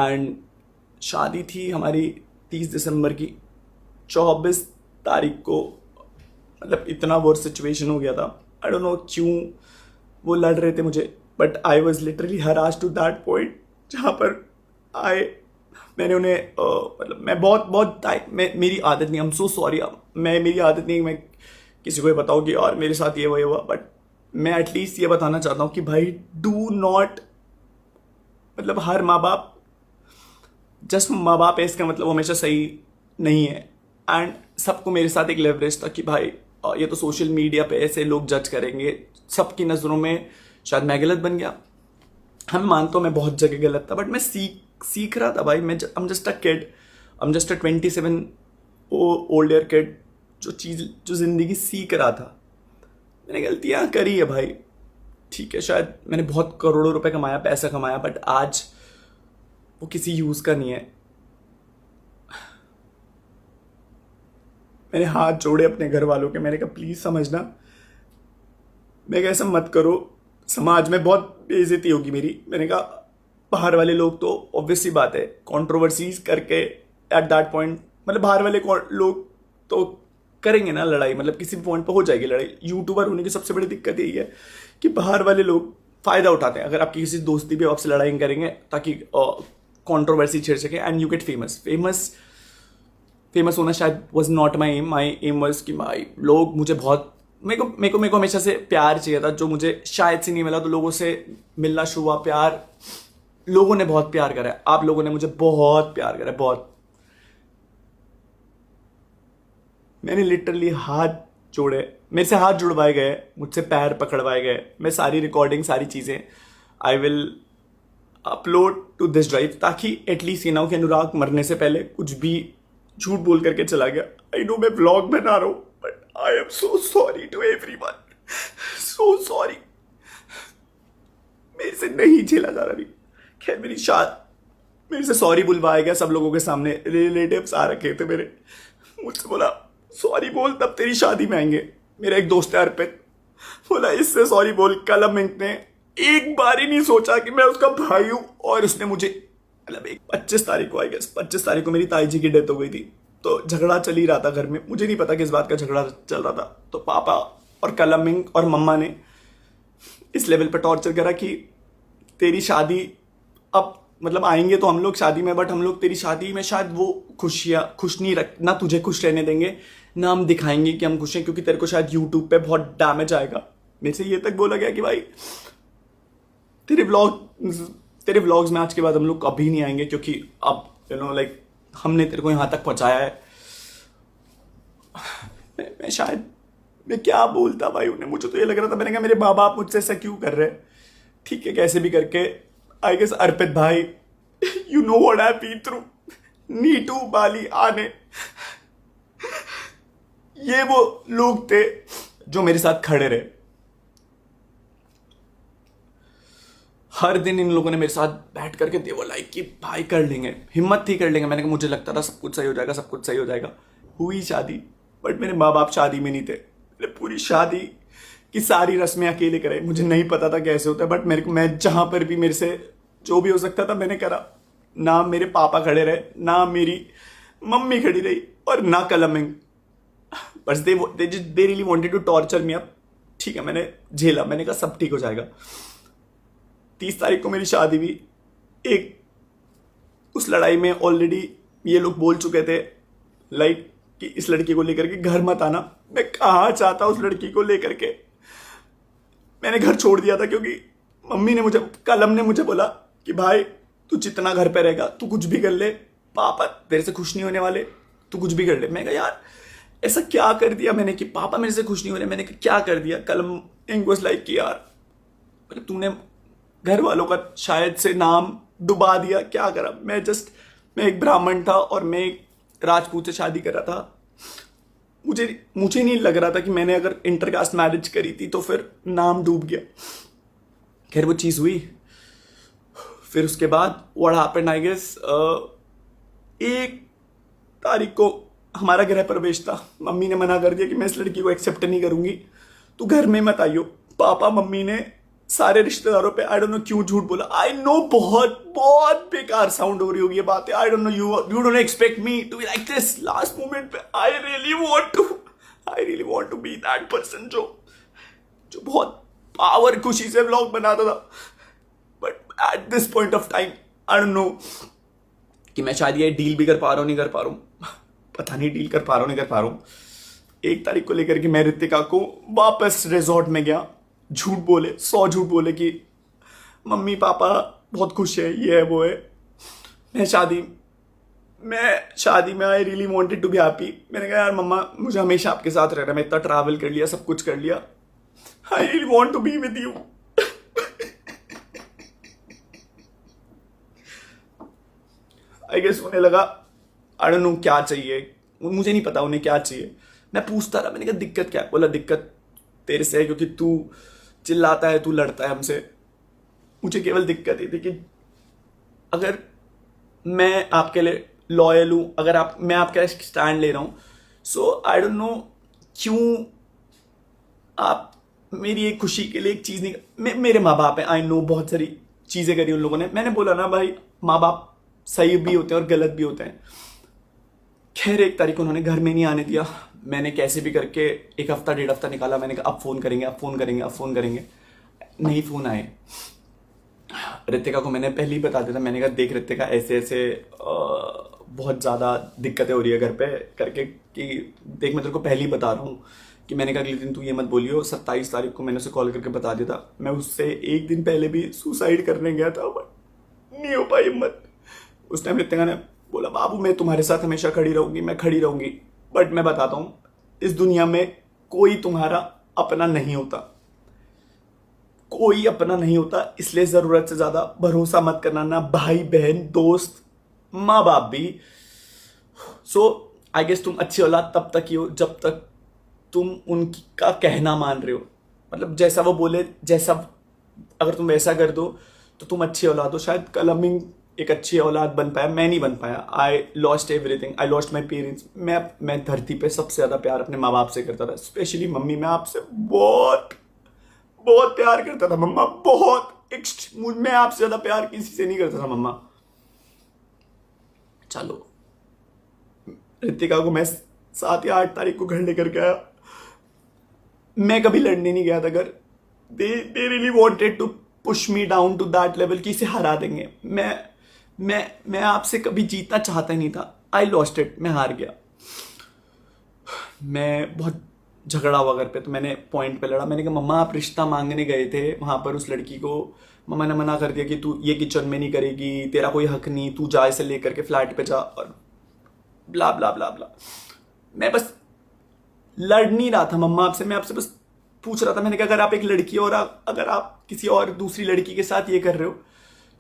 And शादी थी हमारी 30 दिसंबर की। 24 तारीख को मतलब इतना वर्स्ट सिचुएशन हो गया था, आई डोंट नो क्यों वो लड़ रहे थे मुझे, but I was literally harassed to that point जहाँ पर मैंने उन्हें मतलब मैं बहुत मेरी आदत नहीं, आई एम सो सॉरी, मेरी आदत नहीं मैं किसी को ये बताऊँ कि यार मेरे साथ ये हुआ, बट मैं एटलीस्ट ये बताना चाहता हूँ कि भाई डू नॉट, मतलब हर माँ बाप जस्ट माँ बाप है इसका मतलब हमेशा सही नहीं है। एंड सबको मेरे साथ एक लेवरेज था कि भाई ये तो सोशल मीडिया पे ऐसे लोग जज करेंगे, सबकी नज़रों में शायद मैं गलत बन गया। हम मानता हूँ मैं बहुत जगह गलत था, बट मैं सीख रहा था भाई। मैं I'm just a kid, I'm just a 27 old year kid जो ज़िंदगी सीख रहा था। मैंने गलतियाँ करी है भाई, ठीक है, शायद मैंने बहुत करोड़ों रुपए कमाया, पैसा कमाया, बट आज वो किसी यूज़ का नहीं है। मैंने हाथ जोड़े अपने घर वालों के, मैंने कहा प्लीज़ समझना, मैं कहा ऐसा मत करो, समाज में बहुत बेइज्जती होगी मेरी। मैंने कहा बाहर वाले लोग तो ऑब्वियस सी बात है कंट्रोवर्सीज करके एट दैट पॉइंट, मतलब बाहर वाले लोग तो करेंगे ना लड़ाई, मतलब किसी पॉइंट पर हो जाएगी लड़ाई। यूट्यूबर होने की सबसे बड़ी दिक्कत यही है कि बाहर वाले लोग फ़ायदा उठाते हैं। अगर आपकी किसी दोस्ती भी आपसे लड़ाई करेंगे ताकि कंट्रोवर्सी छेड़ सके एंड यू गेट फेमस होना शायद was not my aim was कि भाई लोग मुझे बहुत, मेरे को हमेशा से प्यार चाहिए था जो मुझे शायद से नहीं मिला। तो लोगों से मिलना शुरू हुआ, प्यार, लोगों ने बहुत प्यार करा है, आप लोगों ने मुझे बहुत प्यार करा है, बहुत। मैंने लिटरली हाथ जोड़े, मेरे से हाथ जुड़वाए गए, मुझसे पैर पकड़वाए गए। मैं सारी रिकॉर्डिंग, सारी चीज़ें I will upload to this drive, ताकि एटलीस्ट ये ना हो कि अनुराग मरने से पहले कुछ भी झूठ बोल करके चला गया। आई नो मैं व्लॉग बना रहा हूँ, but I am so sorry to everyone, so sorry. मेरे से नहीं झेला जा रहा भी। खैर मेरे से सॉरी बुलवाया गया सब लोगों के सामने, रिलेटिव्स आ रखे थे मेरे, मुझसे बोला सॉरी बोल तब तेरी शादी में आएंगे। मेरा एक दोस्त है अर्पित, बोला इससे सॉरी बोल। कलम ने एक बार ही नहीं सोचा कि मैं उसका भाई हूं, और उसने मुझे मतलब एक 25 तारीख को, आई गेस 25 तारीख को मेरी ताई जी की डेथ हो गई थी। तो झगड़ा चल ही रहा था घर में, मुझे नहीं पता किस बात का झगड़ा चल रहा था। तो पापा और कलम और मम्मा ने इस लेवल पर टॉर्चर करा कि तेरी शादी अब, मतलब आएंगे तो हम लोग शादी में, बट हम लोग तेरी शादी में शायद वो खुश नहीं रख, ना तुझे खुश रहने देंगे, ना हम दिखाएंगे कि हम खुश हैं, क्योंकि तेरे को शायद यूट्यूब पे बहुत डैमेज आएगा। मेरे से ये तक बोला गया कि भाई तेरे व्लॉग्स में आज के बाद हम लोग कभी नहीं आएंगे, क्योंकि अब यू नो लाइक हमने तेरे को यहाँ तक पहुँचाया है। मैं शायद मैं क्या बोलता भाई उन्हें, मुझे तो ये लग रहा था, मैंने कहा मेरे माँ बाप मुझसे ऐसा क्यों कर रहे हैं। ठीक है, कैसे भी करके आई गेस अर्पित भाई, you know what I been through, Neetu, Bali, आने, ये वो लोग थे जो मेरे साथ खड़े रहे। हर दिन इन लोगों ने मेरे साथ बैठ करके दे वो लाइक कि भाई कर लेंगे, हिम्मत थी कर लेंगे। मैंने कहा मुझे लगता था सब कुछ सही हो जाएगा, सब कुछ सही हो जाएगा। हुई शादी, बट मेरे माँ बाप शादी में नहीं थे। मैंने पूरी शादी की सारी रस्में अकेले कराई, मुझे नहीं पता था कैसे होता है, बट मैं जहां पर भी मेरे से जो भी हो सकता था मैंने करा। ना मेरे पापा खड़े रहे, ना मेरी मम्मी खड़ी रही, और ना कलमिंग, बस they really wanted to torture me up. ठीक है, मैंने झेला, मैंने कहा सब ठीक हो जाएगा। 30 तारीख को मेरी शादी हुई। उस लड़ाई में ऑलरेडी ये लोग बोल चुके थे लाइक कि इस लड़की को लेकर के घर मत आना। मैं कहाँ चाहता उस लड़की को लेकर के, मैंने घर छोड़ दिया था, क्योंकि कलम ने मुझे बोला कि भाई तू जितना घर पे रहेगा तू कुछ भी कर ले, पापा तेरे से खुश नहीं होने वाले, तू कुछ भी कर ले। मैं कहा यार ऐसा क्या कर दिया मैंने कि पापा मेरे से खुश नहीं हो रहे। मैंने कहा क्या कर दिया। कलम इंग्लिश लाइक कि यार मतलब तूने घर वालों का शायद से नाम डुबा दिया, क्या करा। मैं एक ब्राह्मण था और मैं एक राजपूत से शादी कर रहा था। मुझे नहीं लग रहा था कि मैंने अगर इंटरकास्ट मैरिज करी थी तो फिर नाम डूब गया। खैर वो चीज़ हुई। फिर उसके बाद व्हाट हैपेंड आई गेस 1 तारीख को हमारा गृह प्रवेश था। मम्मी ने मना कर दिया कि मैं इस लड़की को एक्सेप्ट नहीं करूंगी, तू घर में मत आइयो। पापा मम्मी ने सारे रिश्तेदारों पे आई डोंट नो क्यों झूठ बोला। आई नो बहुत बहुत बेकार साउंड हो रही होगी ये बातें। I don't know, you don't expect me to be like this. Last moment पे I really want to be that person जो बहुत पावर खुशी से व्लॉग बनाता था। But at this point of time I don't know कि मैं शायद ये डील भी कर पा रहा हूँ नहीं कर पा रहा हूँ, पता नहीं डील कर पा रहा हूँ नहीं कर पा रहा हूँ। 1 तारीख को लेकर के मैं ऋतिका को वापस रिजॉर्ट में गया, झूठ बोले 100 झूठ बोले कि मम्मी पापा बहुत खुश है, ये है वो है। मैं शादी में I really wanted to be happy. मैंने कहा यार मम्मा मुझे हमेशा आपके साथ रहना, मैं इतना ट्रैवल कर लिया, सब कुछ कर लिया, I really want to be with you. I guess उन्हें लगा आई डोंट नो क्या चाहिए, मुझे नहीं पता उन्हें क्या चाहिए। मैं पूछता रहा, मैंने कहा दिक्कत क्या है? बोला दिक्कत तेरे से है क्योंकि तू चिल्लाता है, तू लड़ता है हमसे। मुझे केवल दिक्कत ये थी कि अगर मैं आपके लिए लॉयल हूं, अगर मैं आपका स्टैंड ले रहा हूं, सो आई डोंट नो क्यों आप मेरी एक खुशी के लिए एक चीज नहीं। मेरे माँ बाप है, आई नो बहुत सारी चीजें करी उन लोगों ने। मैंने बोला ना भाई माँ बाप सही भी होते हैं और गलत भी होते हैं। खैर 1 तारीख को उन्होंने घर में नहीं आने दिया। मैंने कैसे भी करके 1 हफ्ता 1.5 हफ्ता निकाला। मैंने कहा अब फोन करेंगे, अब फोन करेंगे, अब फोन करेंगे, नहीं फोन आए। ऋतिका को मैंने पहले ही बता दिया था, मैंने कहा देख ऋतिका ऐसे ऐसे बहुत ज़्यादा दिक्कतें हो रही है घर पे करके, कि देख मैं तेरे को पहले ही बता रहा हूँ कि मैंने कहा अगले दिन तू ये मत बोलियो। 27 तारीख को मैंने उसे कॉल करके बता दिया था। मैं उससे 1 दिन पहले भी सुसाइड करने गया था बट नहीं हो पाई हिम्मत। उस टाइम ऋतिका ने बोला बाबू मैं तुम्हारे साथ हमेशा खड़ी रहूंगी, मैं खड़ी रहूंगी। बट मैं बताता हूं इस दुनिया में कोई तुम्हारा अपना नहीं होता, कोई अपना नहीं होता। इसलिए जरूरत से ज्यादा भरोसा मत करना, ना भाई बहन दोस्त माँ बाप भी। सो आई गेस तुम अच्छी औलाद तब तक ही हो जब तक तुम उनका कहना मान रहे हो। मतलब जैसा वो बोले, जैसा अगर तुम वैसा कर दो तो तुम अच्छी औलाद हो। शायद कल हम एक अच्छी औलाद बन पाया, मैं नहीं बन पाया। I lost everything, I lost my parents. मैं धरती पे सबसे ज्यादा प्यार अपने माँ बाप से करता था, स्पेशली मम्मी। मैं आपसे बहुत बहुत प्यार करता था मम्मा, बहुत। मैं आपसे ज्यादा प्यार किसी से नहीं करता था मम्मा। चलो ऋतिका को मैं 7 या 8 तारीख को घर लेकर गया। मैं कभी लड़ने नहीं गया था अगर they really wanted to push me down to that level कि इसे हरा देंगे। मैं आपसे कभी जीतना चाहता ही नहीं था। आई लॉस्ट इट, मैं हार गया। मैं बहुत झगड़ा हुआ घर पे, तो मैंने पॉइंट पे लड़ा। मैंने कहा मम्मा आप रिश्ता मांगने गए थे वहां पर उस लड़की को, मम्मा ने मना कर दिया कि तू ये किचन में नहीं करेगी, तेरा कोई हक नहीं, तू जा इसे लेकर के फ्लैट पे जा, और ब्ला ब्ला ब्ला ब्ला। मैं बस लड़ नहीं रहा था मम्मा आपसे, मैं आपसे बस पूछ रहा था। मैंने कहा अगर आप एक लड़की और अगर आप किसी और दूसरी लड़की के साथ ये कर रहे हो,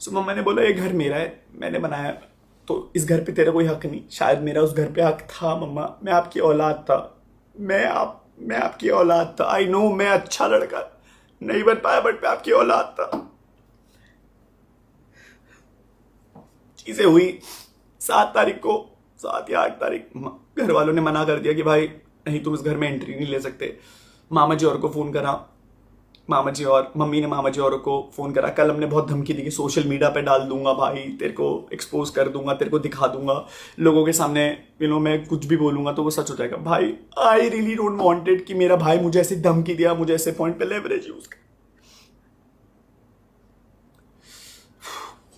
सो मम्मा ने बोला ये घर मेरा है, मैंने बनाया, तो इस घर पे तेरा कोई हक नहीं। शायद मेरा उस घर पे हक था मम्मा, मैं आपकी औलाद था, मैं आपकी औलाद था। आई नो मैं अच्छा लड़का नहीं बन पाया बट मैं आपकी औलाद था। चीजें हुई 7 तारीख को, 7 या 8 तारीख घर वालों ने मना कर दिया कि भाई नहीं तुम इस घर में एंट्री नहीं ले सकते। मामा जी और को फोन करा, मम्मी ने मामा जी और को फोन करा। कल हमने बहुत धमकी दी कि सोशल मीडिया पे डाल दूंगा भाई, तेरे को एक्सपोज कर दूंगा, तेरे को दिखा दूंगा लोगों के सामने, मैं कुछ भी बोलूंगा तो वो सच हो जाएगा। भाई आई रियली डोंट वांटेड कि मेरा भाई मुझे ऐसे धमकी दिया, मुझे ऐसे पॉइंट पे लेवरेज यूज कर।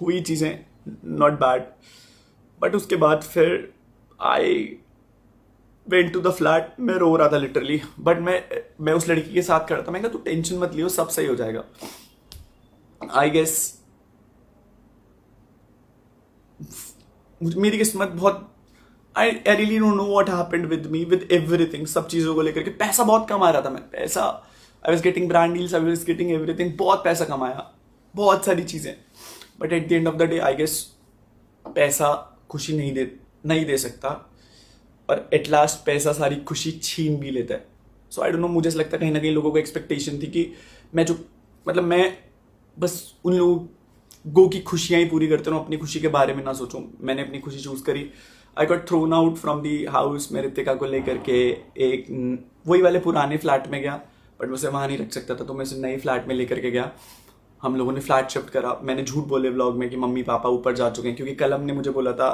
हुई चीजें नॉट बैड, बट उसके बाद फिर I went to the flat. मैं रो रहा था लिटरली, बट मैं उस लड़की के साथ खड़ा था। मैं कहा तू टेंशन मत लियो, सब सही हो जाएगा। आई गेस मेरी किस्मत बहुत, I really don't know what happened with me, with everything. सब चीजों को लेकर के पैसा बहुत कमा रहा था मैं, पैसा, I was getting brand deals, I was getting everything, बहुत पैसा कमाया, बहुत सारी चीजें। But at the end of the day I guess पैसा खुशी नहीं दे सकता, और एट लास्ट पैसा सारी खुशी छीन भी लेता है। सो आई डोंट नो, मुझे ऐसा लगता है कहीं ना कहीं लोगों को एक्सपेक्टेशन थी कि मैं बस उन लोगों की खुशियां ही पूरी करता हूँ, अपनी खुशी के बारे में ना सोचूं। मैंने अपनी खुशी चूज करी। I got thrown out from the house. मैं ऋतिका को लेकर के एक वही वाले पुराने फ्लैट में गया, बट मैं उसे वहां नहीं रख सकता था, तो मैं उसे नए फ्लैट में लेकर के गया। हम लोगों ने फ्लैट शिफ्ट करा। मैंने झूठ बोले व्लॉग में कि मम्मी पापा ऊपर जा चुके हैं, क्योंकि कल हमने मुझे बोला था